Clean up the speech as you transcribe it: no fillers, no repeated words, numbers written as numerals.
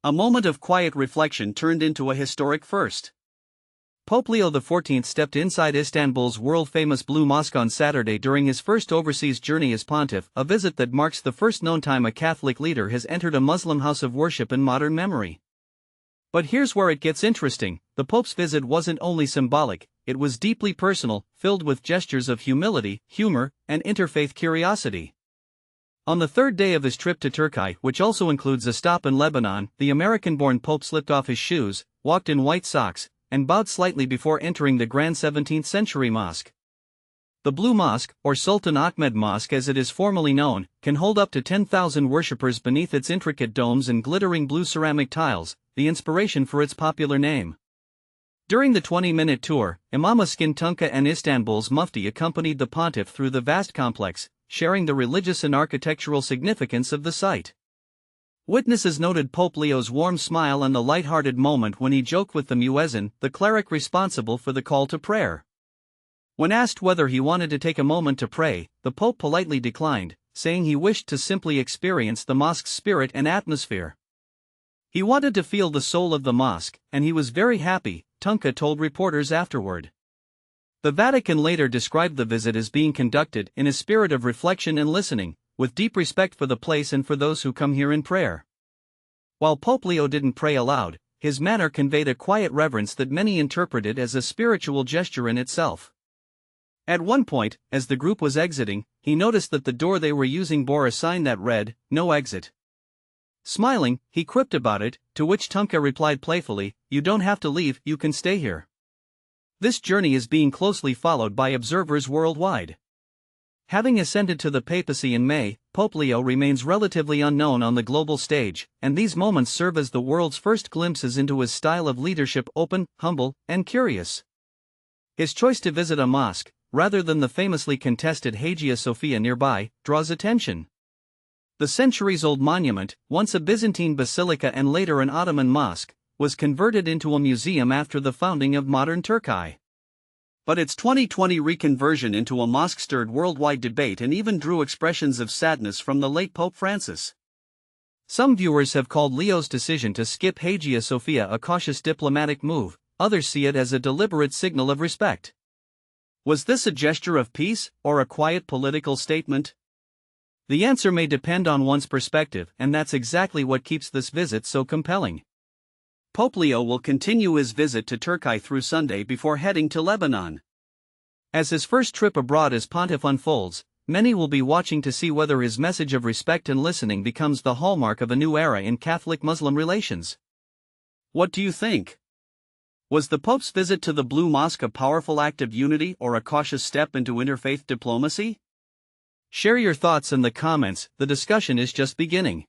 A moment of quiet reflection turned into a historic first. Pope Leo XIV stepped inside Istanbul's world-famous Blue Mosque on Saturday during his first overseas journey as pontiff, a visit that marks the first known time a Catholic leader has entered a Muslim house of worship in modern memory. But here's where it gets interesting: the Pope's visit wasn't only symbolic, it was deeply personal, filled with gestures of humility, humor, and interfaith curiosity. On the third day of his trip to Turkey, which also includes a stop in Lebanon, the American-born Pope slipped off his shoes, walked in white socks, and bowed slightly before entering the grand 17th-century mosque. The Blue Mosque, or Sultan Ahmed Mosque as it is formally known, can hold up to 10,000 worshippers beneath its intricate domes and glittering blue ceramic tiles, the inspiration for its popular name. During the 20-minute tour, Imam Askin Tunca and Istanbul's mufti accompanied the pontiff through the vast complex, sharing the religious and architectural significance of the site. Witnesses noted Pope Leo's warm smile and the light-hearted moment when he joked with the muezzin, the cleric responsible for the call to prayer. When asked whether he wanted to take a moment to pray, the Pope politely declined, saying he wished to simply experience the mosque's spirit and atmosphere. He wanted to feel the soul of the mosque, and he was very happy, Tunca told reporters afterward. The Vatican later described the visit as being conducted in a spirit of reflection and listening, with deep respect for the place and for those who come here in prayer. While Pope Leo didn't pray aloud, his manner conveyed a quiet reverence that many interpreted as a spiritual gesture in itself. At one point, as the group was exiting, he noticed that the door they were using bore a sign that read, "No exit." Smiling, he quipped about it, to which Tunca replied playfully, "You don't have to leave, you can stay here." This journey is being closely followed by observers worldwide. Having ascended to the papacy in May, Pope Leo remains relatively unknown on the global stage, and these moments serve as the world's first glimpses into his style of leadership: open, humble, and curious. His choice to visit a mosque, rather than the famously contested Hagia Sophia nearby, draws attention. The centuries-old monument, once a Byzantine basilica and later an Ottoman mosque, was converted into a museum after the founding of modern Turkey. But its 2020 reconversion into a mosque stirred worldwide debate and even drew expressions of sadness from the late Pope Francis. Some viewers have called Leo's decision to skip Hagia Sophia a cautious diplomatic move, others see it as a deliberate signal of respect. Was this a gesture of peace, or a quiet political statement? The answer may depend on one's perspective, and that's exactly what keeps this visit so compelling. Pope Leo will continue his visit to Turkey through Sunday before heading to Lebanon. As his first trip abroad as pontiff unfolds, many will be watching to see whether his message of respect and listening becomes the hallmark of a new era in Catholic-Muslim relations. What do you think? Was the Pope's visit to the Blue Mosque a powerful act of unity or a cautious step into interfaith diplomacy? Share your thoughts in the comments, the discussion is just beginning.